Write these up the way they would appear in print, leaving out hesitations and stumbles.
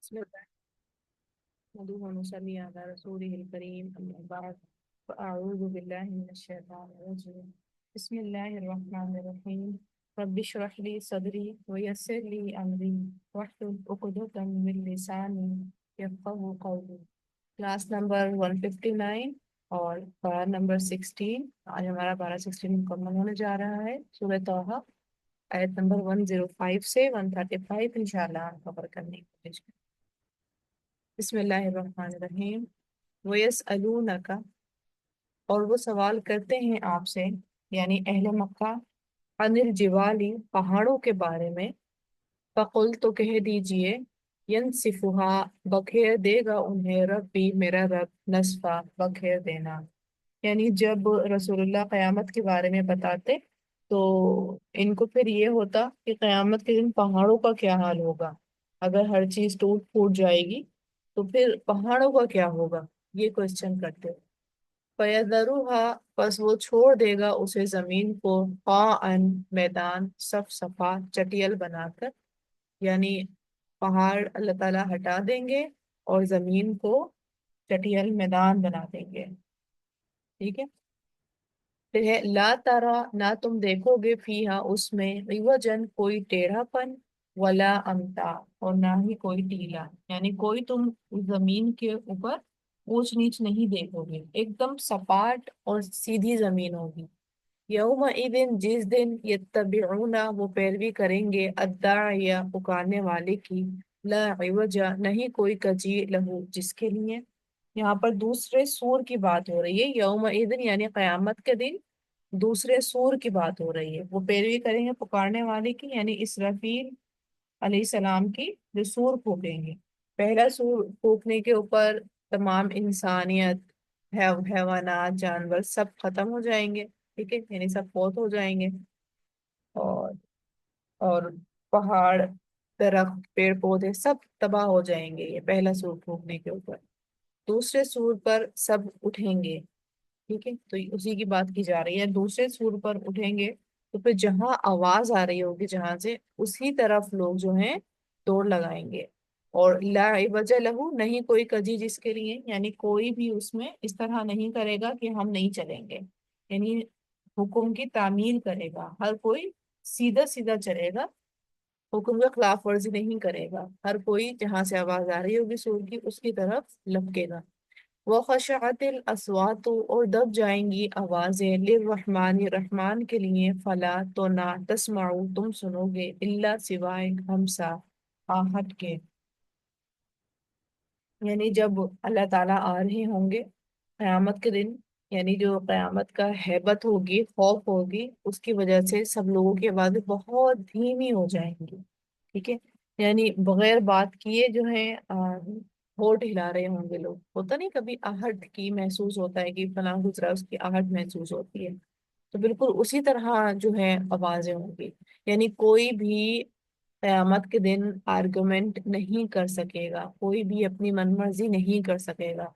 بسم الله نحمده ونصلي على رسوله الكريم أما بعد فأعوذ بالله من الشيطان الرجيم بسم الله الرحمن الرحيم رب اشرح لي صدري ويسر لي أمري واحلل عقدة من لساني يفقهوا قولي کلاس نمبر 159 اور پارا نمبر 16. آج ہمارا پارا 16 مکمل ہونے جا رہا ہے. سورہ طٰہٰ آیت نمبر 105 سے 135 انشاءاللہ ہم کور کرنے کی کوشش کریں. بسم اللہ الرحمن الرحیم. وَيَسْأَلُونَكَ، اور وہ سوال کرتے ہیں آپ سے یعنی اہل مکہ، عن الجبال، پہاڑوں کے بارے میں. فقل، تو کہہ دیجئے، ینسفها، بکھیر دے گا انہیں ربی، میرا رب، نسفا، بکھیر دینا. یعنی جب رسول اللہ قیامت کے بارے میں بتاتے تو ان کو پھر یہ ہوتا کہ قیامت کے دن پہاڑوں کا کیا حال ہوگا. اگر ہر چیز ٹوٹ پھوٹ جائے گی تو پھر پہاڑوں کا کیا ہوگا، یہ کوشچن کرتے. فَيَذَرُهَا، پس وہ چھوڑ دے گا اسے زمین کو، قاعًا، میدان، صفصفا، چٹیل بنا کر. یعنی پہاڑ اللہ تعالیٰ ہٹا دیں گے اور زمین کو چٹیل میدان بنا دیں گے. ٹھیک ہے. پھر ہے لا تارا، نہ تم دیکھو گے، فیہا، اس میں، عوجن، کوئی ٹیڑھا پن، ولا امتا، اور نہ ہی کوئی ٹیلا. یعنی کوئی تم زمین کے اوپر اونچ نیچ نہیں دیکھو گے، ایک دم سپاٹ اور سیدھی زمین ہوگی. یومئذ، جس دن، یتبعون، وہ پیروی کریں گے، الداعیہ، پکارنے والے کی، لا عوج، نہیں کوئی کجی، لہو، جس کے لیے. یہاں پر دوسرے سور کی بات ہو رہی ہے. یومئذ یعنی قیامت کے دن دوسرے سور کی بات ہو رہی ہے. وہ پیروی کریں گے پکارنے والے کی، یعنی اسرافیل علیہ السلام کی، جو سور پھونکیں گے. پہلا سور پھونکنے کے اوپر تمام انسانیت، حیوانات، جانور سب ختم ہو جائیں گے. ٹھیک ہے، یعنی سب فوت ہو جائیں گے. اور اور پہاڑ، درخت، پیڑ پودے سب تباہ ہو جائیں گے یہ پہلا سور پھونکنے کے اوپر. دوسرے سور پر سب اٹھیں گے. ٹھیک ہے، تو اسی کی بات کی جا رہی ہے. دوسرے سور پر اٹھیں گے تو پھر جہاں آواز آ رہی ہوگی، جہاں سے، اسی طرف لوگ جو ہیں دوڑ لگائیں گے. اور لا عوج لہو، نہیں کوئی کجی جس کے لیے، یعنی کوئی بھی اس میں اس طرح نہیں کرے گا کہ ہم نہیں چلیں گے. یعنی حکم کی تعمیل کرے گا، ہر کوئی سیدھا سیدھا چلے گا، حکم کا خلاف ورزی نہیں کرے گا. ہر کوئی جہاں سے آواز آ رہی ہوگی سور کی، اس کی طرف لپکے گا. وَخَشَعَتِ الْأَصْوَاتُ، اور دب جائیں گی آوازیں، لِلرَّحْمَٰنِ، رحمان کے لیے، فلا، تو نہ، تسمعوا، تم سنو گے، الا، سوائے، ہمسا، آہٹ کے. یعنی جب اللہ تعالیٰ آ رہے ہوں گے قیامت کے دن، یعنی جو قیامت کا ہیبت ہوگی، خوف ہوگی، اس کی وجہ سے سب لوگوں کی آوازیں بہت دھیمی ہو جائیں گی. ٹھیک ہے، یعنی بغیر بات کیے جو ہے ہونٹ ہلا رہے ہوں گے لوگ. ہوتا نہیں کبھی آہٹ کی محسوس ہوتا ہے کہ فلاں گزرا، اس کی آہٹ محسوس ہوتی ہے. تو بالکل اسی طرح جو ہے آوازیں ہوں گی. یعنی کوئی بھی قیامت کے دن آرگومنٹ نہیں کر سکے گا، کوئی بھی اپنی من مرضی نہیں کر سکے گا.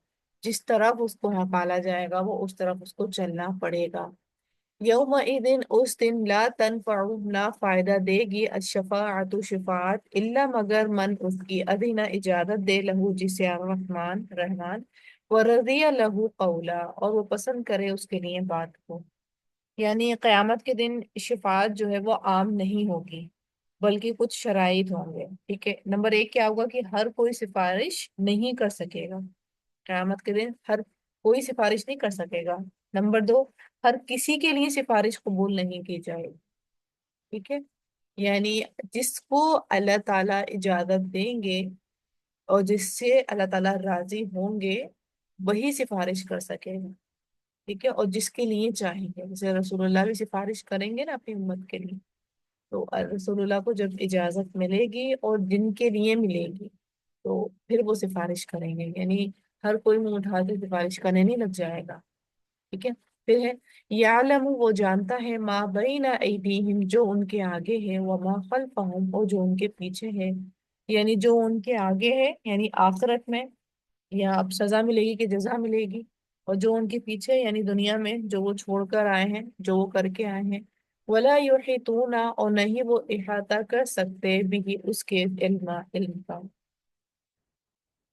جس طرف اس کو ہکالا جائے گا وہ اس طرف اس کو چلنا پڑے گا. یومئذ، اس دن، لا تنفع، نہ فائدہ دے گی، الشفاعت، شفاعت، الا، مگر، من، اس کی، اذن، اجازت دے، لہو، جسے، الرحمن، رحمان، ورضی لہو قولا، اور وہ پسند کرے اس کے لیے بات کو. یعنی قیامت کے دن شفاعت جو ہے وہ عام نہیں ہوگی، بلکہ کچھ شرائط ہوں گے. ٹھیک ہے، نمبر ایک کیا ہوگا کہ ہر کوئی سفارش نہیں کر سکے گا. قیامت کے دن ہر کوئی سفارش نہیں کر سکے گا. نمبر دو، ہر کسی کے لیے سفارش قبول نہیں کی جائے گی. ٹھیک ہے، یعنی جس کو اللہ تعالیٰ اجازت دیں گے اور جس سے اللہ تعالیٰ راضی ہوں گے وہی سفارش کر سکے گا. ٹھیک ہے، اور جس کے لیے چاہیں گے، جیسے رسول اللہ بھی سفارش کریں گے نا اپنی امت کے لیے، تو رسول اللہ کو جب اجازت ملے گی اور جن کے لیے ملے گی تو پھر وہ سفارش کریں گے. یعنی ہر کوئی منہ اٹھا کے سفارش کرنے نہیں لگ جائے گا. ٹھیک ہے، پھر ہے یعلم، وہ جانتا ہے، ما بین ایدیہم، جو ان کے آگے ہے، وما خلفہم، اور جو ان کے پیچھے ہے. یعنی جو ان کے آگے ہے یعنی آخرت میں، یا اب سزا ملے گی کہ جزا ملے گی، اور جو ان کے پیچھے یعنی دنیا میں جو وہ چھوڑ کر آئے ہیں، جو وہ کر کے آئے ہیں. ولا یحیطون، اور نہیں وہ احاطہ کر سکتے، بھی اس کے علم کا.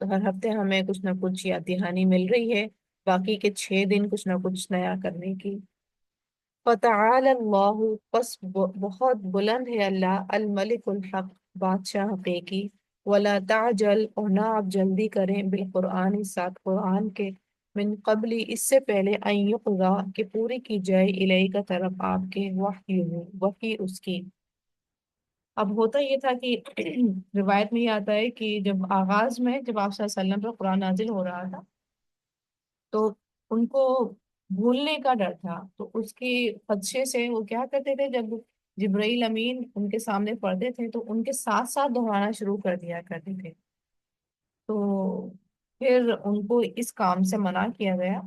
تو ہر ہفتے ہمیں کچھ نہ کچھ یاد دہانی مل رہی ہے، باقی کے 6 دن کچھ نہ کچھ نیا کرنے کی۔ فتعال اللہ، پس بہت بلند ہے اللہ، الملک الحق، بادشاہ حقیقی، ولا تعجل، اور نہ آپ جلدی کریں، بالقرآن، ساتھ قرآن کے، من قبلی، اس سے پہلے، ان یقضا، کہ پوری کی جائے، الیہ کا طرف آپ کے، وحی، وحی اس کی۔ اب ہوتا یہ تھا کہ روایت میں یہ آتا ہے کہ جب آغاز میں جب آپ صلی اللہ علیہ وسلم پر قرآن نازل ہو رہا تھا تو ان کو بھولنے کا ڈر تھا، تو اس کی خدشے سے وہ کیا کرتے تھے، جب جبرائیل امین ان کے سامنے پڑھتے تھے تو ان کے ساتھ ساتھ دہرانا شروع کر دیا کرتے تھے۔ تو پھر ان کو اس کام سے منع کیا گیا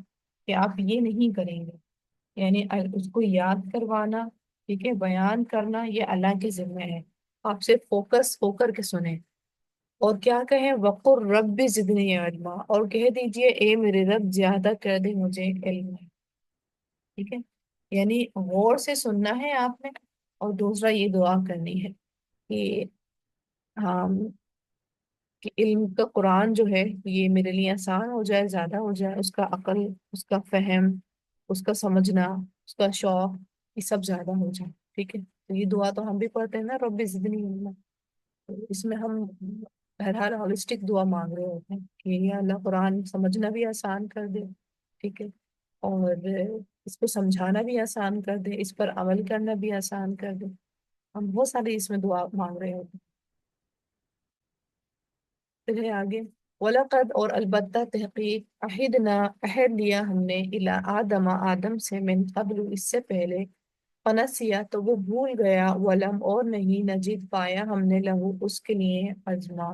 کہ آپ یہ نہیں کریں گے، یعنی اس کو یاد کروانا، ٹھیک ہے، بیان کرنا، یہ اللہ کے ذمہ ہے، آپ سے فوکس ہو کر کے سنیں۔ اور کیا کہیں، وقر رب زدنی علما، اور کہہ دیجئے اے میرے رب زیادہ کر دے مجھے علم ہے، ٹھیک ہے، یعنی غور سے سننا ہے آپ نے، اور دوسرا یہ دعا کرنی ہے کہ ہاں، کہ علم کا قرآن جو ہے یہ میرے لیے آسان ہو جائے، زیادہ ہو جائے، اس کا عقل، اس کا فہم، اس کا سمجھنا، اس کا شوق، یہ سب زیادہ ہو جائے، ٹھیک ہے۔ تو یہ دعا تو ہم بھی پڑھتے ہیں نا، رب زدنی علما، تو اس میں ہم بہرحال ہولسٹک دعا مانگ رہے ہوتے ہیں کہ یا اللہ قرآن سمجھنا بھی آسان کر دے، ٹھیک ہے، اور اس کو سمجھانا بھی آسان کر دے، اس پر عمل کرنا بھی آسان کر دے، ہم بہت ساری اس میں دعا مانگ رہے ہوتے ہیں۔ پھر ہے آگے، وَلَقَدْ، اور البتہ تحقیق، عہدنا، عہد لیا ہم نے، الی آدم، آدم سے، من قبل، اس سے پہلے، فنسیا، تو وہ بھول گیا، ولم، اور نہیں، نجد، پایا ہم نے، لہو، اس کے لیے، عزما،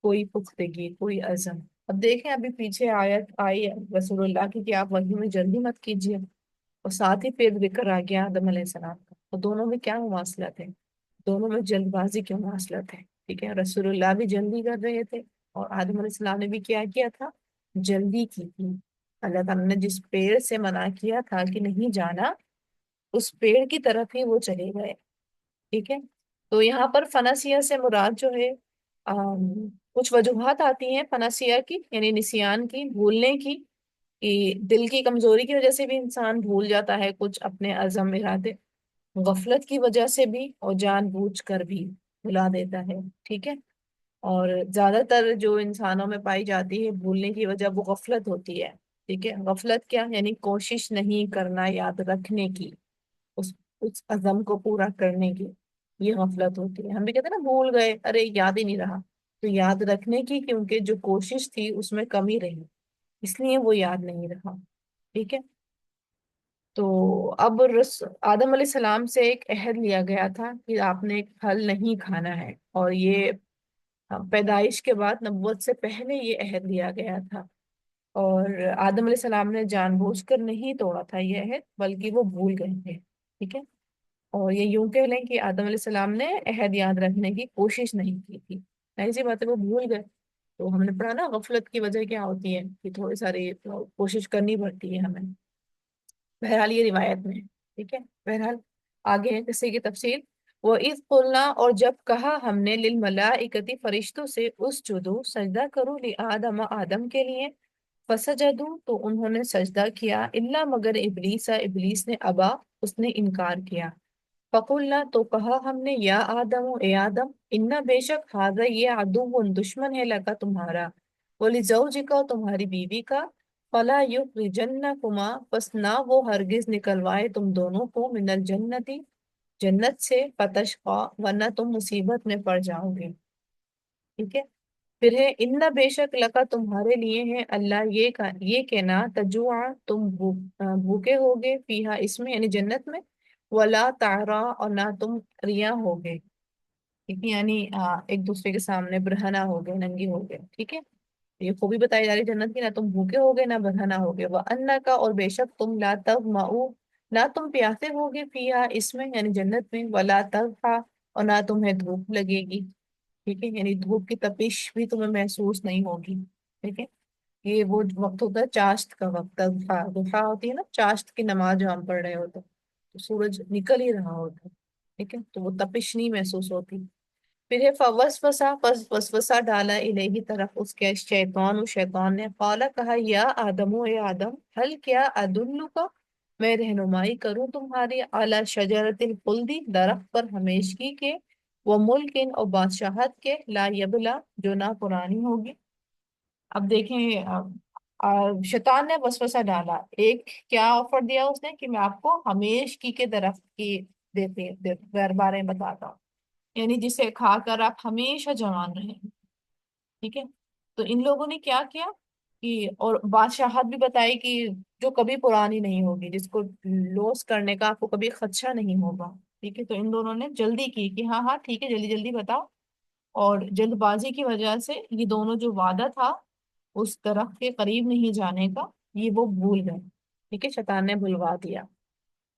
کوئی پختگی، کوئی عزم۔ اب دیکھیں ابھی پیچھے آیت آئی رسول اللہ کی کہ آپ وحی میں جلدی مت کیجیے، اور ساتھ ہی پھر ذکر آ گیا آدم علیہ السلام کا، اور دونوں میں کیا مواصلت ہے، دونوں میں جلد بازی کی مواصلت ہے، ٹھیک ہے، رسول اللہ بھی جلدی کر رہے تھے، اور آدم علیہ السلام نے بھی کیا کیا تھا، جلدی کی تھی۔ اللہ تعالیٰ نے جس پیڑ سے منع کیا تھا کہ نہیں جانا، اس پیڑ کی طرف ہی وہ چلے گئے، ٹھیک ہے۔ تو یہاں پر فنسیہ سے مراد جو ہے، کچھ وجوہات آتی ہیں فنسیہ کی، یعنی نسیان کی، بھولنے کی، کہ دل کی کمزوری کی وجہ سے بھی انسان بھول جاتا ہے کچھ اپنے عزم ارادے، غفلت کی وجہ سے بھی، اور جان بوجھ کر بھی بھلا دیتا ہے، ٹھیک ہے۔ اور زیادہ تر جو انسانوں میں پائی جاتی ہے بھولنے کی وجہ، وہ غفلت ہوتی ہے، ٹھیک ہے۔ غفلت کیا یعنی کوشش نہیں کرنا یاد رکھنے کی، اس اس عزم کو پورا کرنے کی، یہ غفلت ہوتی ہے۔ ہم بھی کہتے ہیں نا بھول گئے، ارے یاد ہی نہیں رہا، تو یاد رکھنے کی، کیونکہ جو کوشش تھی اس میں کمی رہی، اس لیے وہ یاد نہیں رہا، ٹھیک ہے۔ تو اب آدم علیہ السلام سے ایک عہد لیا گیا تھا کہ آپ نے ایک پھل نہیں کھانا ہے، اور یہ پیدائش کے بعد، نبوت سے پہلے یہ عہد لیا گیا تھا، اور آدم علیہ السلام نے جان بوجھ کر نہیں توڑا تھا یہ عہد، بلکہ وہ بھول گئے تھے، ٹھیک ہے۔ اور یہ یوں کہہ لیں کہ آدم علیہ السلام نے عہد یاد رکھنے کی کوشش نہیں کی تھی، ایسی بات ہے، وہ بھول گئے۔ تو ہم نے پڑھا نا غفلت کی وجہ کیا ہوتی ہے، کہ تھوڑی ساری کوشش کرنی پڑتی ہے ہمیں، بہرحال یہ روایت میں ہے، ٹھیک ہے۔ بہرحال آگے ہے قصے کی تفصیل، وَإِذْ قُلْنَا، اور جب کہا ہم نے، للملائکتی، فرشتوں سے، اسجدوا، سجدہ کرو، لآدم، آدم کے لیے، فسجدوا، تو انہوں نے سجدہ کیا، الا، مگر ابلیس، ابلیس نے، ابا، اس نے انکار کیا، فقلنا، تو کہا ہم نے، یا آدم، اے آدم، انا، بے شک، ہذا، یہ، عدو، دشمن ہے، لگا، تمہارا، ولزوجک، تمہاری بیوی کا، فلا یخرجنکما، پس نہ وہ ہرگز نکلوائے تم دونوں کو، من الجنتی، جنت سے، فتشقا، ورنہ تم مصیبت میں پڑ جاؤ گے، ٹھیک ہے۔ پھر ہے، ان، بے شک، لکا، تمہارے لیے ہے، اللہ، یہ کہنا، تجوع، تم بھوکے ہوگے، فیہا، اس میں، یعنی جنت میں، ولا تعرا، اور نہ تم ریا ہوگے، ٹھیک ہے، یعنی ایک دوسرے کے سامنے برہنہ ہوگے، ننگی ہوگے، ٹھیک ہے۔ یہ خوبی بتائی جا رہی جنت کی، نہ تم بھوکے ہوگے نہ برہنہ ہوگے، وَأَنَّكَ، اور بے شک تم، لا تظمؤ، نہ تم پیاسے ہوگے، فیہا، اس میں، یعنی جنت میں، ولا تضحا، اور نہ تمہیں دھوپ لگے گی، ٹھیک ہے، یعنی دھوپ کی تپش بھی تمہیں محسوس نہیں ہوگی، ٹھیک ہے۔ یہ وہ وقت ہوتا ہے چاشت کا وقت، ضحا، ضحا ہوتی ہے نا چاشت کی نماز جو ہم پڑھ رہے ہوتے ہیں، تو سورج نکل ہی رہا ہوتا ہے، ٹھیک ہے، تو وہ تپش نہیں محسوس ہوتی۔ پھر ہے فوسوسا، پس وسوسہ ڈالا الیہ طرف اس کے شیطان، و شیطان نے قالا کہا یا آدم، و اے آدم، ہل کیا ادلک، میں رہنمائی کروں تمہاری، اعلی شجرت الخلدی، درخت پر ہمیشگی کے، وہ ملکن اور بادشاہت کے، لا یبلا جو نہ پرانی ہوگی۔ اب دیکھیں شیطان نے وسوسہ ڈالا، ایک کیا آفر دیا اس نے کہ میں آپ کو ہمیشگی کے درخت کی بارے میں بتاتا ہوں، یعنی جسے کھا کر آپ ہمیشہ جوان رہیں، ٹھیک ہے۔ تو ان لوگوں نے کیا کیا کہ، اور بادشاہت بھی بتائی کہ جو کبھی پرانی نہیں ہوگی، جس کو لوس کرنے کا آپ کو کبھی خدشہ نہیں ہوگا، ٹھیک ہے۔ تو ان دونوں نے جلدی کی کہ ہاں ہاں ٹھیک ہے، جلدی جلدی بتاؤ، اور جلد بازی کی وجہ سے یہ دونوں جو وعدہ تھا اس درخت کے قریب نہیں جانے کا، یہ وہ بھول گئے، ٹھیک ہے، شیطان نے بھلوا دیا۔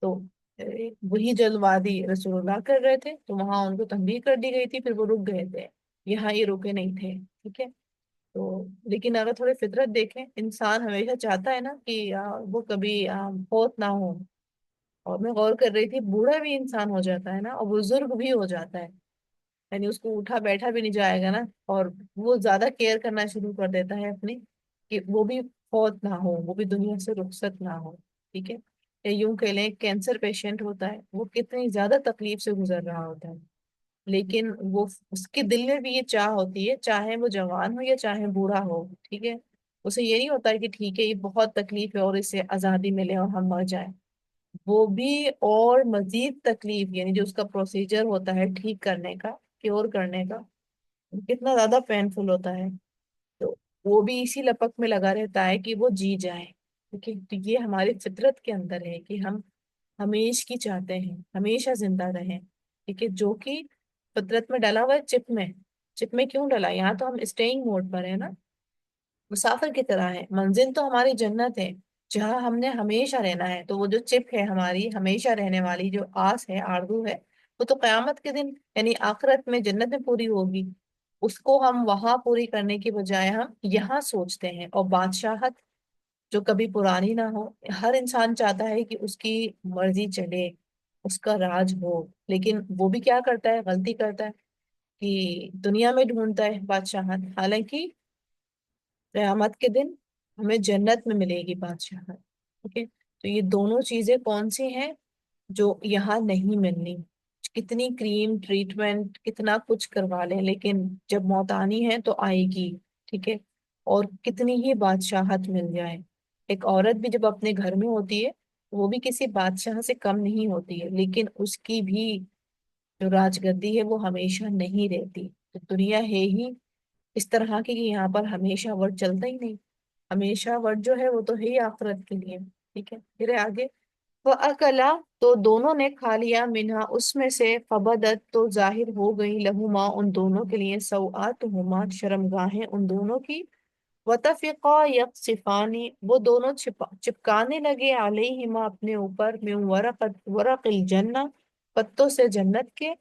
تو وہی جلد بازی رسول اللہ کر رہے تھے، تو وہاں ان کو تنبیہ کر دی گئی تھی، پھر وہ رک گئے تھے، یہاں یہ رکے نہیں تھے، ٹھیک ہے۔ تو لیکن اگر تھوڑے فطرت دیکھیں، انسان ہمیشہ چاہتا ہے نا کہ وہ کبھی فوت نہ ہو، اور میں غور کر رہی تھی بوڑھا بھی انسان ہو جاتا ہے نا، اور بزرگ بھی ہو جاتا ہے، یعنی اس کو اٹھا بیٹھا بھی نہیں جائے گا نا، اور وہ زیادہ کیئر کرنا شروع کر دیتا ہے اپنی، کہ وہ بھی فوت نہ ہو، وہ بھی دنیا سے رخصت نہ ہو، ٹھیک ہے۔ یا یوں کہہ لیں کینسر پیشنٹ ہوتا ہے، وہ کتنی زیادہ تکلیف سے گزر رہا ہوتا ہے، لیکن وہ اس کے دل میں بھی یہ چاہ ہوتی ہے، چاہے وہ جوان ہو یا چاہے بوڑھا ہو، ٹھیک ہے، اسے یہ نہیں ہوتا ہے کہ ٹھیک ہے یہ بہت تکلیف ہے اور اسے آزادی ملے اور ہم مر جائیں، وہ بھی اور مزید تکلیف، یعنی جو اس کا پروسیجر ہوتا ہے ٹھیک کرنے کا، کیور کرنے کا، کتنا زیادہ پینفل ہوتا ہے، تو وہ بھی اسی لپک میں لگا رہتا ہے کہ وہ جی جائے، کیونکہ تو یہ ہماری فطرت کے اندر ہے کہ ہم ہمیش کی چاہتے ہیں ہمیشہ زندہ رہیں، ٹھیک ہے، جو کہ فطرت میں ڈلا ہوا ہے، چپ میں کیوں ڈلا؟ یہاں تو ہم اسٹیئنگ موڈ پر ہے نا، مسافر کی طرح ہے، منزل تو ہماری جنت ہے جہاں ہم نے ہمیشہ رہنا ہے، تو وہ جو چپ ہے ہماری ہمیشہ رہنے والی جو آس ہے، آرزو ہے، وہ تو قیامت کے دن یعنی آخرت میں جنت میں پوری ہوگی، اس کو ہم وہاں پوری کرنے کی بجائے ہم یہاں سوچتے ہیں، اور بادشاہت جو کبھی پرانی نہ ہو، ہر انسان چاہتا ہے کہ اس کی مرضی چلے، اس کا راج ہو، لیکن وہ بھی کیا کرتا ہے، غلطی کرتا ہے کہ دنیا میں ڈھونڈتا ہے بادشاہت، حالانکہ قیامت کے دن ہمیں جنت میں ملے گی بادشاہت، اوکے۔ تو یہ دونوں چیزیں کون سی ہیں جو یہاں نہیں ملنی؟ کتنی کریم ٹریٹمنٹ کتنا کچھ کروا لیں، لیکن جب موت آنی ہے تو آئے گی، ٹھیک ہے، اور کتنی ہی بادشاہت مل جائے، ایک عورت بھی جب اپنے گھر میں ہوتی ہے وہ بھی کسی بادشاہ سے کم نہیں ہوتی ہے، لیکن اس کی بھی جو راج گدی ہے وہ ہمیشہ نہیں رہتی، تو دنیا ہے ہی اس طرح کی کہ یہاں پر ہمیشہ ورڈ چلتا ہی نہیں، ہمیشہ ورڈ جو ہے وہ تو ہے ہی آخرت کے لیے، ٹھیک ہے۔ پھر آگے وہ اکلا، تو دونوں نے کھا لیا، منہا اس میں سے، فبدت تو ظاہر ہو گئی، لہما ان دونوں کے لیے، سوآتہما شرمگاہیں ان دونوں کی، وطفقا یقصفانی وہ دونوں چپکانے لگے، علیہما اپنے اوپر، من ورق الجنہ پتوں سے جنت کے،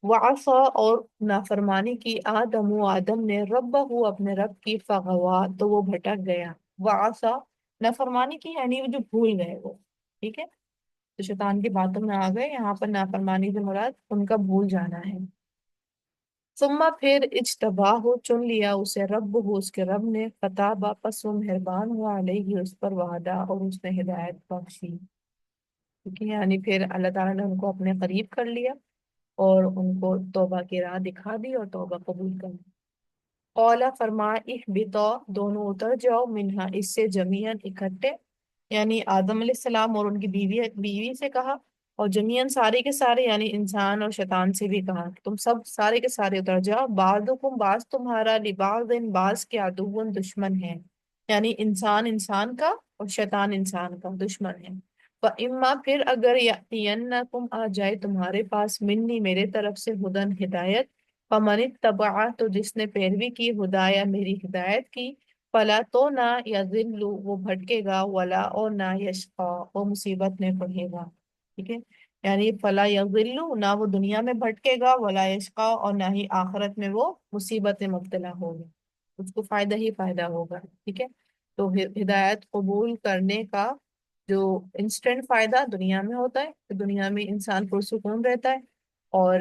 وعصا اور نافرمانی کی، آدم و آدم نے، ربہ اپنے رب کی، فغوا تو وہ بھٹک گیا، وعصا نافرمانی کی یعنی وہ جو بھول گئے وہ، ٹھیک ہے، تو شیطان کی باتوں میں آ گئے، یہاں پر نافرمانی سے مراد ان کا بھول جانا ہے۔ ثم پھر اجتباہ چن لیا اسے، رب ہو اس کے رب نے، فتح پس وہ مہربان ہوا، علیہ اس پر، وعدہ اور اس نے ہدایت بخشی، ٹھیک ہے، یعنی پھر اللہ تعالیٰ نے ان کو اپنے قریب کر لیا اور ان کو توبہ کی راہ دکھا دی اور توبہ قبول کر لی۔ اولا فرما اہبطا دونوں اتر جاؤ، منہا اس سے، جمیعاً اکٹھے، یعنی آدم علیہ السلام اور ان کی بیوی سے کہا، اور جمیعاً سارے کے سارے یعنی انسان اور شیطان سے بھی کہا کہ تم سب سارے کے سارے اتر جاؤ، بعضکم بعض تمہارا، لبعض بعض کے، عدوٌ دشمن ہے، یعنی انسان انسان کا اور شیطان انسان کا دشمن ہے۔ فَإِمَّا پھر اگر یأتینکم آ جائے تمہارے پاس، منی میرے طرف سے، ہدن ہدایت، فمن اتبع تو جس نے پیروی کی، ہدایا میری ہدایت کی، فلا تو نہ یضل وہ بھٹکے گا، ولا اور نہ یشقا وہ مصیبت میں پڑے گا، ٹھیک ہے، یعنی فلا یضل نہ وہ دنیا میں بھٹکے گا، ولا یشقا اور نہ ہی آخرت میں وہ مصیبت میں مبتلا ہوگا، اس کو فائدہ ہی فائدہ ہوگا، ٹھیک ہے۔ تو ہدایت قبول کرنے کا جو انسٹنٹ فائدہ دنیا میں ہوتا ہے، تو دنیا میں انسان پرسکون رہتا ہے، اور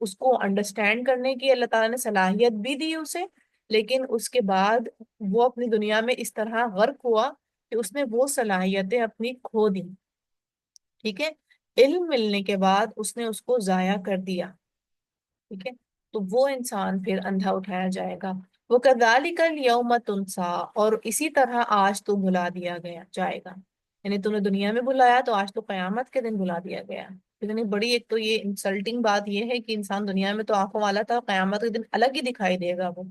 اس کو انڈرسٹینڈ کرنے کی اللہ تعالیٰ نے صلاحیت بھی دی اسے، لیکن اس کے بعد وہ اپنی دنیا میں اس طرح غرق ہوا کہ اس نے وہ صلاحیتیں اپنی کھو دی، ٹھیک ہے، علم ملنے کے بعد اس نے اس کو ضائع کر دیا، ٹھیک ہے، تو وہ انسان پھر اندھا اٹھایا جائے گا۔ وہ کذالک الیوم تنسا، اور اسی طرح آج تو بھلا دیا گیا جائے گا، یعنی تم نے دنیا میں بلایا تو آج تو قیامت کے دن بلا دیا گیا۔ اتنی بڑی ایک تو یہ انسلٹنگ بات یہ ہے کہ انسان دنیا میں تو آنکھوں والا تھا، قیامت کے دن الگ ہی دکھائی دے گا وہ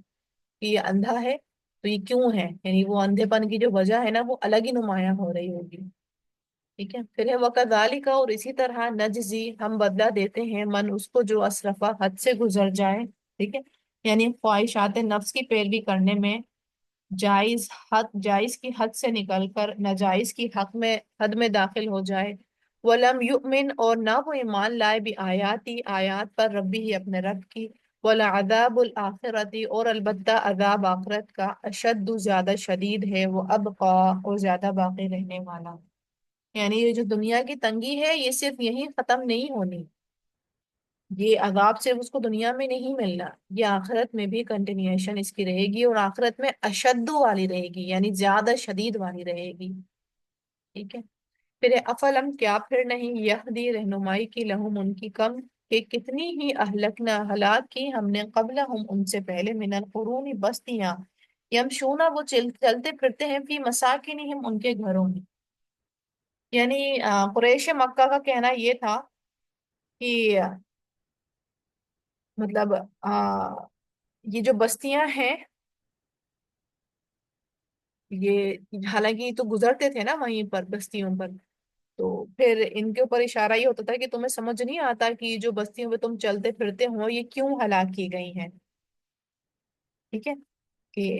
کہ یہ اندھا ہے تو یہ کیوں ہے، یعنی وہ اندھے پن کی جو وجہ ہے نا وہ الگ ہی نمایاں ہو رہی ہوگی، ٹھیک ہے۔ پھر ہے وَكَذَلِكَ، اور اسی طرح نجزی، ہم بدلہ دیتے ہیں، من اس کو جو اسرفا حد سے گزر جائے، ٹھیک ہے، یعنی خواہشات نفس کی پیروی کرنے میں جائز کی حد سے نکل کر ناجائز کی حد میں داخل ہو جائے، ولم یؤمن، اور نہ وہ ایمان لائے بھی آیات پر ربی ہی اپنے رب کی، ولعذاب الآخرتی، اور البتہ عذاب آخرت کا اشد زیادہ شدید ہے، وہ ابقا، اور زیادہ باقی رہنے والا، یعنی یہ جو دنیا کی تنگی ہے یہ صرف یہیں ختم نہیں ہونی، یہ عذاب صرف اس کو دنیا میں نہیں ملنا، یہ آخرت میں بھی کنٹینیوشن اس کی رہے گی، اور آخرت میں اشد والی رہے گی، یعنی زیادہ شدید والی رہے گی، ٹھیک ہے۔ پھر افلم، کیا پھر نہیں، یہدی، رہنمائی کی، لہم ان کی، کم کہ کتنی ہی اہلکنا، ہلاک کی ہم نے، قبلہم ان سے پہلے، من القرون، بستیاں، یمشونا، وہ چلتے پھرتے ہیں، فی مساکنہم ان کے گھروں میں، یعنی قریش مکہ کا کہنا یہ تھا کہ مطلب یہ جو بستیاں ہیں یہ حالانکہ یہ تو گزرتے تھے نا وہیں پر بستیوں پر، تو پھر ان کے اوپر اشارہ یہ ہوتا تھا کہ تمہیں سمجھ نہیں آتا کہ یہ جو بستیوں پہ تم چلتے پھرتے ہو یہ کیوں ہلاک کی گئی ہیں، ٹھیک ہے، کہ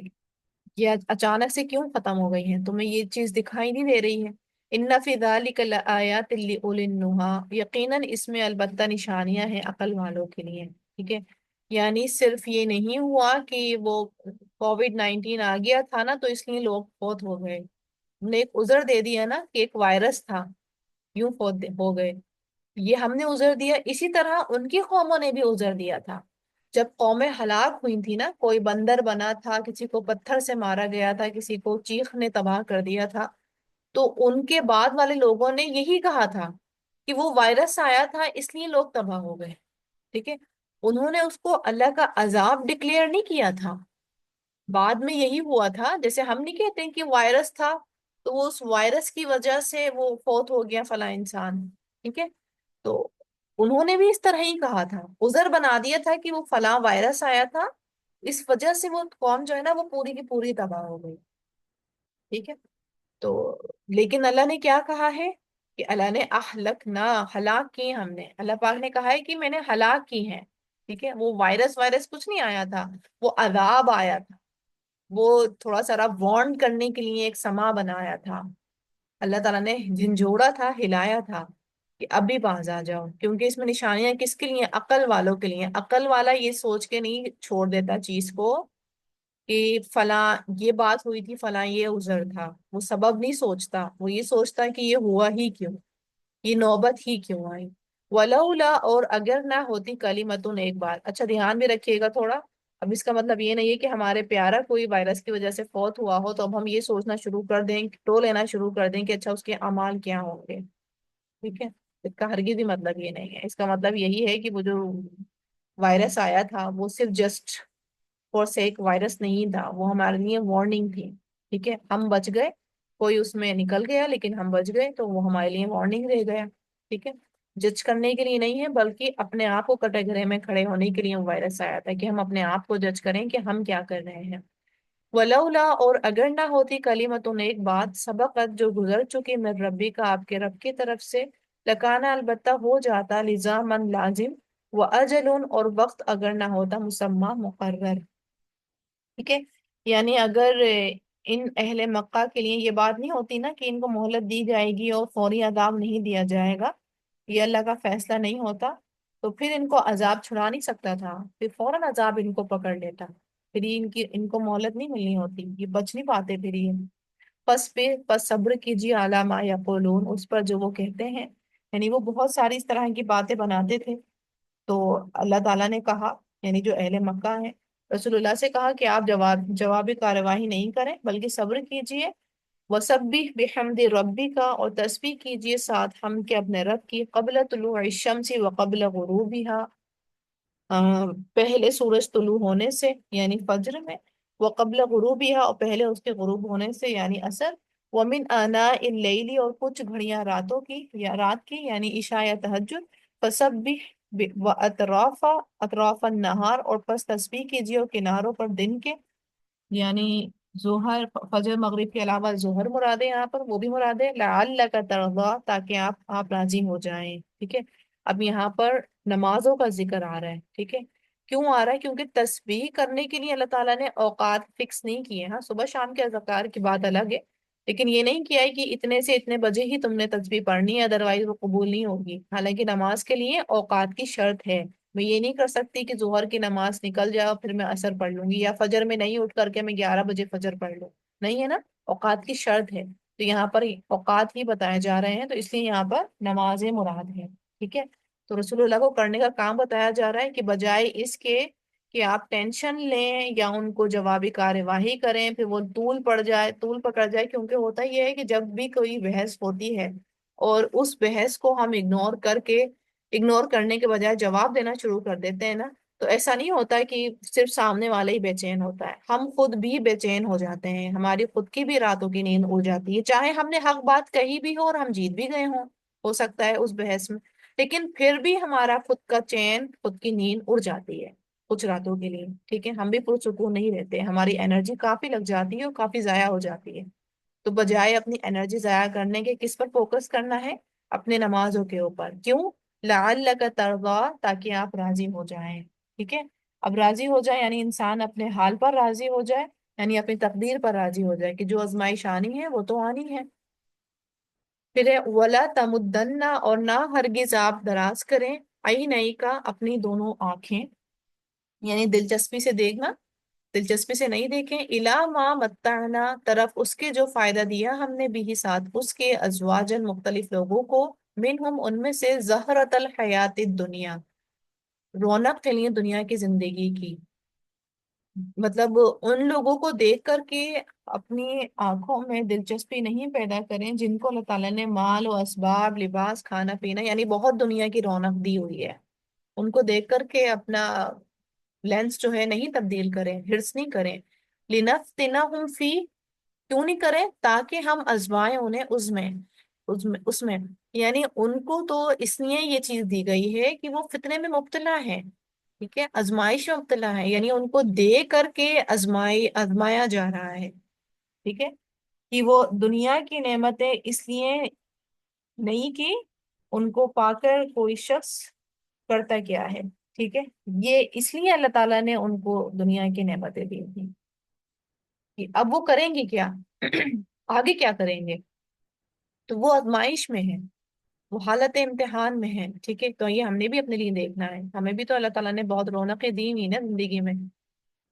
یہ اچانک سے کیوں ختم ہو گئی ہیں، تمہیں یہ چیز دکھائی نہیں دے رہی ہے۔ ان فی ذلک لآیات لأولی النہی، یقیناً اس میں البتہ نشانیاں ہیں عقل والوں کے لیے، ٹھیک ہے، یعنی صرف یہ نہیں ہوا کہ وہ کووڈ 19 آ گیا تھا نا تو اس لیے لوگ فوت ہو گئے، ہم نے ایک عذر دے دیا نا کہ ایک وائرس تھا یوں فوت ہو گئے، یہ ہم نے عذر دیا، اسی طرح ان کی قوموں نے بھی عذر دیا تھا، جب قومیں ہلاک ہوئی تھی نا، کوئی بندر بنا تھا، کسی کو پتھر سے مارا گیا تھا، کسی کو چیخ نے تباہ کر دیا تھا، تو ان کے بعد والے لوگوں نے یہی کہا تھا کہ وہ وائرس آیا تھا اس لیے لوگ تباہ ہو گئے، ٹھیک ہے، انہوں نے اس کو اللہ کا عذاب ڈکلیئر نہیں کیا تھا، بعد میں یہی ہوا تھا، جیسے ہم نہیں کہتے ہیں کہ وائرس تھا تو وہ اس وائرس کی وجہ سے وہ فوت ہو گیا فلاں انسان، ٹھیک ہے، تو انہوں نے بھی اس طرح ہی کہا تھا، عذر بنا دیا تھا کہ وہ فلاں وائرس آیا تھا، اس وجہ سے وہ قوم جو ہے نا وہ پوری کی پوری تباہ ہو گئی، ٹھیک ہے، تو لیکن اللہ نے کیا کہا ہے کہ اللہ نے اہلکنا، ہلاک کی ہم نے، اللہ پاک نے کہا ہے کہ میں نے ہلاک کی ہے، ٹھیک ہے، وہ وائرس کچھ نہیں آیا تھا، وہ عذاب آیا تھا، وہ تھوڑا سا وارن کرنے کے لیے ایک سما بنایا تھا، اللہ تعالیٰ نے جھنجھوڑا تھا، ہلایا تھا کہ ابھی باز آ جاؤ، کیونکہ اس میں نشانیاں کس کے لیے، عقل والوں کے لیے، عقل والا یہ سوچ کے نہیں چھوڑ دیتا چیز کو کہ فلاں یہ بات ہوئی تھی، فلاں یہ عذر تھا، وہ سبب نہیں سوچتا، وہ یہ سوچتا کہ یہ ہوا ہی کیوں، یہ نوبت ہی کیوں آئی، ولولا، اور اگر نہ ہوتی، کلیمتن، ایک بات، اچھا دھیان بھی رکھیے گا تھوڑا، اب اس کا مطلب یہ نہیں ہے کہ ہمارے پیارا کوئی وائرس کی وجہ سے فوت ہوا ہو تو اب ہم یہ سوچنا شروع کر دیں، ٹو لینا شروع کر دیں کہ اچھا اس کے اعمال کیا ہوں گے، ٹھیک ہے، اس کا ہرگز بھی مطلب یہ نہیں ہے، اس کا مطلب یہی ہے کہ وہ جو وائرس آیا تھا وہ صرف جسٹ فور سیک وائرس نہیں تھا، وہ ہمارے لیے وارننگ تھی، ٹھیک ہے، ہم بچ گئے، کوئی اس میں نکل گیا لیکن ہم بچ گئے تو وہ ہمارے لیے وارننگ رہ گیا، ٹھیک ہے، جج کرنے کے لیے نہیں ہے بلکہ اپنے آپ کو کٹہرے میں کھڑے ہونے کے لیے وہ وائرس آیا تھا کہ ہم اپنے آپ کو جج کریں کہ ہم کیا کر رہے ہیں، ولولا، اور اگر نہ ہوتی، کلیمتن، ایک بات، سبقت، جو گزر چکی، من ربی کا، آپ کے رب کی طرف سے، لکانا، البتہ ہو جاتا، لزامن، لازم، و اجلن، اور وقت اگر نہ ہوتا، مسمى، مقرر، ٹھیک ہے، یعنی اگر ان اہل مکہ کے لیے یہ بات نہیں ہوتی نا کہ ان کو مہلت دی جائے گی اور فوری عذاب نہیں دیا جائے گا، یہ اللہ کا فیصلہ نہیں ہوتا تو پھر ان کو عذاب چھڑا نہیں سکتا تھا، پھر فوراً عذاب ان کو پکڑ لیتا، پھر ان کو مہلت نہیں ملنی ہوتی، یہ بچ نہیں پاتے پھر یہ، پس صبر کیجیے، علی ما یقولون، اس پر جو وہ کہتے ہیں، یعنی وہ بہت ساری اس طرح کی باتیں بناتے تھے تو اللہ تعالیٰ نے کہا، یعنی جو اہل مکہ ہیں، رسول اللہ سے کہا کہ آپ جوابی کارروائی نہیں کریں بلکہ صبر کیجئے، وسبح بحمد ربی کا، اور تسبیح کیجئے ساتھ ہم کے اپنے رب کی، قبل طلوع الشمس وقبل غروبها، پہلے سورج طلوع ہونے سے یعنی فجر میں، وقبل غروبها، اور پہلے اس کے غروب ہونے سے یعنی عصر، ومن آناء اللیل، اور کچھ گھڑیاں راتوں کی یا رات کی یعنی عشاء یا تہجد، فسبح و اطراف النہار، اور پس تسبیح کیجیے اور کناروں پر دن کے، یعنی ظہر فجر مغرب کے علاوہ ظہر مراد ہے یہاں پر، وہ بھی مراد ہے، لعلک ترضی، تاکہ آپ راضی ہو جائیں، ٹھیک ہے۔ اب یہاں پر نمازوں کا ذکر آ رہا ہے، ٹھیک ہے۔ کیوں آ رہا ہے؟ کیونکہ تسبیح کرنے کے لیے اللہ تعالیٰ نے اوقات فکس نہیں کیے، ہاں صبح شام کے اذکار کی بات الگ ہے، لیکن یہ نہیں کیا ہے کہ اتنے سے اتنے بجے ہی تم نے تسبیح پڑھنی ہے ادروائز وہ قبول نہیں ہوگی، حالانکہ نماز کے لیے اوقات کی شرط ہے۔ میں یہ نہیں کر سکتی کہ ظہر کی نماز نکل جائے اور پھر میں عصر پڑھ لوں گی، یا فجر میں نہیں اٹھ کر کے میں 11 بجے فجر پڑھ لوں، نہیں ہے نا، اوقات کی شرط ہے، تو یہاں پر اوقات ہی بتائے جا رہے ہیں، تو اس لیے یہاں پر نماز مراد ہے، ٹھیک ہے۔ تو رسول اللہ کو کرنے کا کام بتایا جا رہا ہے کہ بجائے اس کے کہ آپ ٹینشن لیں یا ان کو جوابی کارروائی کریں پھر وہ طول پکڑ جائے، کیونکہ ہوتا یہ ہے کہ جب بھی کوئی بحث ہوتی ہے اور اس بحث کو ہم اگنور کرنے کے بجائے جواب دینا شروع کر دیتے ہیں نا، تو ایسا نہیں ہوتا ہے کہ صرف سامنے والا ہی بے چین ہوتا ہے، ہم خود بھی بے چین ہو جاتے ہیں، ہماری خود کی بھی راتوں کی نیند اڑ جاتی ہے، چاہے ہم نے حق بات کہی بھی ہو اور ہم جیت بھی گئے ہوں، ہو سکتا ہے اس بحث میں، لیکن پھر بھی ہمارا خود کا چین، خود کی نیند اڑ جاتی ہے کچھ راتوں کے لیے، ٹھیک ہے، ہم بھی پرسکون نہیں رہتے، ہماری انرجی کافی لگ جاتی ہے اور کافی ضائع ہو جاتی ہے، تو بجائے اپنی انرجی ضائع کرنے کے کس پر فوکس کرنا ہے؟ اپنے نمازوں کے اوپر، کیوں؟ لعلک ترضی، تاکہ آپ راضی ہو جائیں، ٹھیک ہے۔ اب راضی ہو جائے یعنی انسان اپنے حال پر راضی ہو جائے، یعنی اپنی تقدیر پر راضی ہو جائے کہ جو آزمائش آنی ہے وہ تو آنی ہے۔ پھر ہے ولا تمدن، اور نہ ہرگز آپ دراز کریں، نئی کا اپنی دونوں آنکھیں، یعنی دلچسپی سے دیکھنا، دلچسپی سے نہیں دیکھیں، الا ما متعنا، طرف اس کے جو فائدہ دیا ہم نے بھی ساتھ اس کے، ازواجن مختلف لوگوں کو، منہم ان میں سے، زہرت الحیات الدنیا، رونق کے لیے دنیا کی زندگی کی، مطلب ان لوگوں کو دیکھ کر کے اپنی آنکھوں میں دلچسپی نہیں پیدا کریں جن کو اللہ تعالیٰ نے مال و اسباب، لباس، کھانا پینا، یعنی بہت دنیا کی رونق دی ہوئی ہے، ان کو دیکھ کر کے اپنا لینس جو ہے نہیں تبدیل کریں، ہرس نہیں کریں، لنفتنہم فی، کیوں نہیں کریں؟ تاکہ ہم آزمائیں انہیں اس میں یعنی ان کو تو اس لیے یہ چیز دی گئی ہے کہ وہ فتنے میں مبتلا ہے، ٹھیک ہے، آزمائش میں مبتلا ہے، یعنی ان کو دے کر کے آزمایا جا رہا ہے، ٹھیک ہے، کہ وہ دنیا کی نعمتیں اس لیے نہیں کی، ان کو پا کر کوئی شخص کرتا کیا ہے، ٹھیک ہے، یہ اس لیے اللہ تعالیٰ نے ان کو دنیا کی نعمتیں دی تھی کہ اب وہ کریں گے کیا آگے کیا کریں گے، تو وہ آزمائش میں ہے، وہ حالت امتحان میں ہے، ٹھیک ہے، تو یہ ہم نے بھی اپنے لیے دیکھنا ہے، ہمیں بھی تو اللہ تعالیٰ نے بہت رونقیں دی ہوئی نا زندگی میں،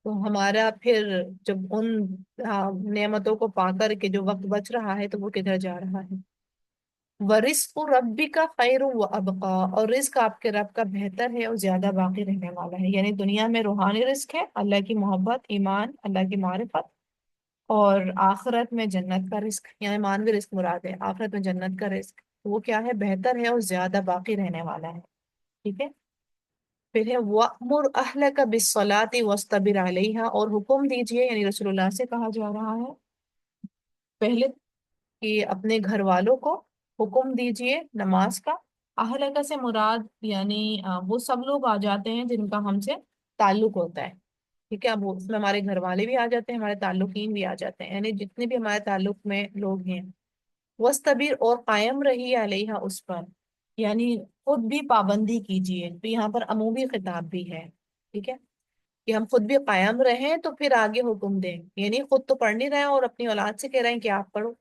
تو ہمارا پھر جب ان نعمتوں کو پا کر کے جو وقت بچ رہا ہے تو وہ کدھر جا رہا ہے۔ وَرِزْقُ رَبِّكَ خَيْرٌ وَأَبْقَىٰ، اور رزق آپ کے رب کا بہتر ہے اور زیادہ باقی رہنے والا ہے، یعنی دنیا میں روحانی رزق ہے، اللہ کی محبت، ایمان، اللہ کی معرفت، اور آخرت میں جنت کا رزق، یعنی مانوی رزق مراد ہے، آخرت میں جنت کا رزق، وہ کیا ہے؟ بہتر ہے اور زیادہ باقی رہنے والا ہے، ٹھیک ہے۔ پھر ہے وَأْمُرْ أَهْلَكَ بِالصَّلَاةِ وَاصْطَبِرْ عَلَيْهَا، اور حکم دیجئے، یعنی رسول اللہ سے کہا جا رہا ہے پہلے کہ اپنے گھر والوں کو حکم دیجئے نماز کا، اہلکا سے مراد یعنی وہ سب لوگ آ جاتے ہیں جن کا ہم سے تعلق ہوتا ہے، ٹھیک ہے، اب اس میں ہمارے گھر والے بھی آ جاتے ہیں، ہمارے تعلقین بھی آ جاتے ہیں، یعنی جتنے بھی ہمارے تعلق میں لوگ ہیں، وسطبیر، اور قائم رہی علیہ اس پر، یعنی خود بھی پابندی کیجیے، تو یہاں پر عمومی خطاب بھی ہے، ٹھیک ہے، کہ ہم خود بھی قائم رہیں تو پھر آگے حکم دیں، یعنی خود تو پڑھ نہیں رہے ہیں اور اپنی اولاد سے کہہ رہے ہیں کہ آپ پڑھو،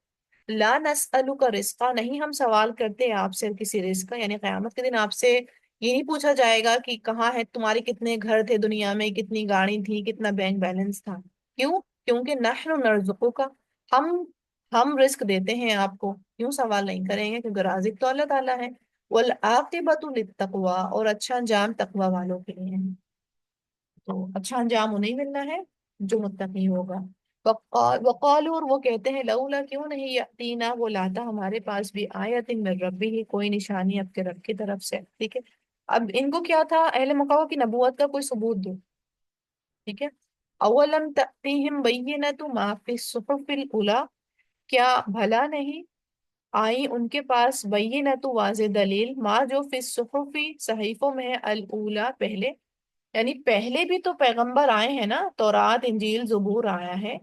لا نسألک رزقا، نہیں ہم سوال کرتے آپ سے کسی رزق کا، یعنی قیامت کے دن آپ سے یہ نہیں پوچھا جائے گا کہ کہاں ہے تمہارے کتنے گھر تھے دنیا میں، کتنی گاڑی تھی، کتنا بینک بیلنس تھا، کیوں؟ کیونکہ نحن نرزقک، ہم ہم رزق دیتے ہیں آپ کو، کیوں سوال نہیں کریں گے؟ کیونکہ رازق تو اللہ تعالیٰ ہے، والعاقبۃ للتقوی، اور اچھا انجام تقوی والوں کے لیے ہے۔ تو اچھا انجام انہیں ملنا ہے جو متقی ہوگا۔ وقالوا، اور وہ کہتے ہیں، لولا کیوں نہیں یاتینا، وہ لاتا ہمارے پاس بھی آیت من ربی ہی، کوئی نشانی اب کے رب کی طرف سے، ٹھیک ہے۔ اب ان کو کیا تھا، اہل مکہ کی نبوت کا کوئی ثبوت دو، ٹھیک ہے۔ اولم تأتیہم بینۃ ما فی الصحف الاولی، کیا بھلا نہیں آئی ان کے پاس بینۃ واضح دلیل، ما جو فی الصحف صحیفوں میں ہے، الاولی پہلے، یعنی پہلے بھی تو پیغمبر آئے ہیں نا، تورات انجیل زبور آیا ہے،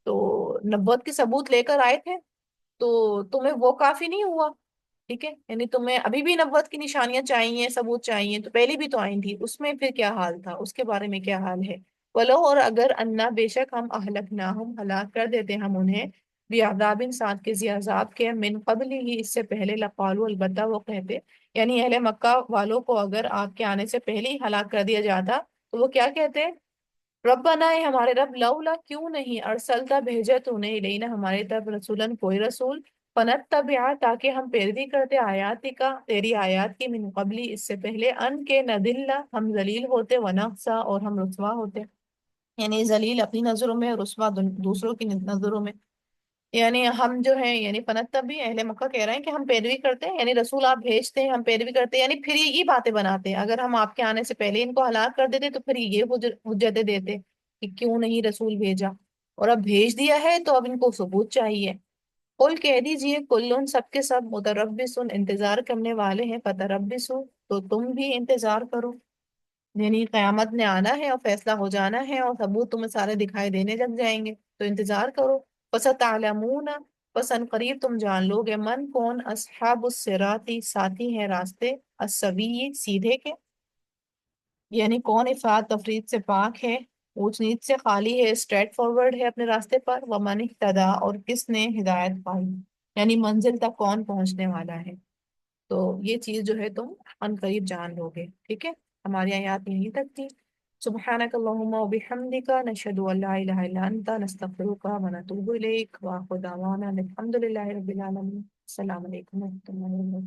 تو نبوت کے ثبوت لے کر آئے تھے، تو تمہیں وہ کافی نہیں ہوا؟ ٹھیک ہے، یعنی تمہیں ابھی بھی نبوت کی نشانیاں چاہیے، ثبوت چاہیے، تو پہلی بھی تو آئی تھی، اس میں پھر کیا حال تھا، اس کے بارے میں کیا حال ہے؟ ولو، اور اگر انا بے شک ہم اہلکناہم ہلاک کر دیتے ہم انہیں، بعذاب ساتھ کے عذاب کے، من قبل ہی اس سے پہلے، لقالوا البتہ وہ کہتے، یعنی اہل مکہ والوں کو اگر آپ کے آنے سے پہلے ہی ہلاک کر دیا جاتا تو وہ کیا کہتے، ربنا اے ہمارے رب، لولا کیوں نہیں، ارسلتا بھیجا تو نے، الینا ہماری طرف، رسولن کوئی رسول، فنتبع تاکہ ہم پیروی کرتے آیاتی کا تیری آیات کی، من قبلی اس سے پہلے، ان کے ندلہ ہم ذلیل ہوتے، ونخسا اور ہم رسوا ہوتے، یعنی ذلیل اپنی نظروں میں، رسوا دوسروں کی نظروں میں، یعنی ہم جو ہیں، یعنی فنتب بھی اہل مکہ کہہ رہے ہیں کہ ہم پیروی کرتے ہیں، یعنی رسول آپ بھیجتے ہیں ہم پیروی کرتے ہیں، یعنی پھر یہ باتیں بناتے ہیں، اگر ہم آپ کے آنے سے پہلے ان کو ہلاک کر دیتے تو پھر یہ حجتیں دیتے کہ کیوں نہیں رسول بھیجا، اور اب بھیج دیا ہے تو اب ان کو ثبوت چاہیے۔ قل کہہ دیجئے، کلن سب کے سب، متربص انتظار کرنے والے ہیں، فتربصوا تو تم بھی انتظار کرو، یعنی قیامت نے آنا ہے اور فیصلہ ہو جانا ہے اور ثبوت تمہیں سارے دکھائی دینے لگ جائیں گے، تو انتظار کرو۔ فَسَتَعْلَمُونَ، پس ان قریب تم جان لو گے، من کون، اصحاب الصراطی ساتھی ہیں راستے، السوی سیدھے کے، یعنی کون افراد تفرید سے پاک ہے، اونچ نیچ سے خالی ہے، اسٹریٹ فارورڈ ہے اپنے راستے پر، ومن اہتدی اور کس نے ہدایت پائی، یعنی منزل تک کون پہنچنے والا ہے، تو یہ چیز جو ہے تم ان قریب جان لو گے، ٹھیک ہے۔ ہماری آیات یہیں تک تھی۔ سبحانک اللہم و بحمدک، نشہد ان لا الہ الا انت، نستغفرک و نتوب الیک، وآخر دعوانا الحمد للہ رب العالمین۔ السلام علیکم و رحمۃ اللہ وبرکاتہ۔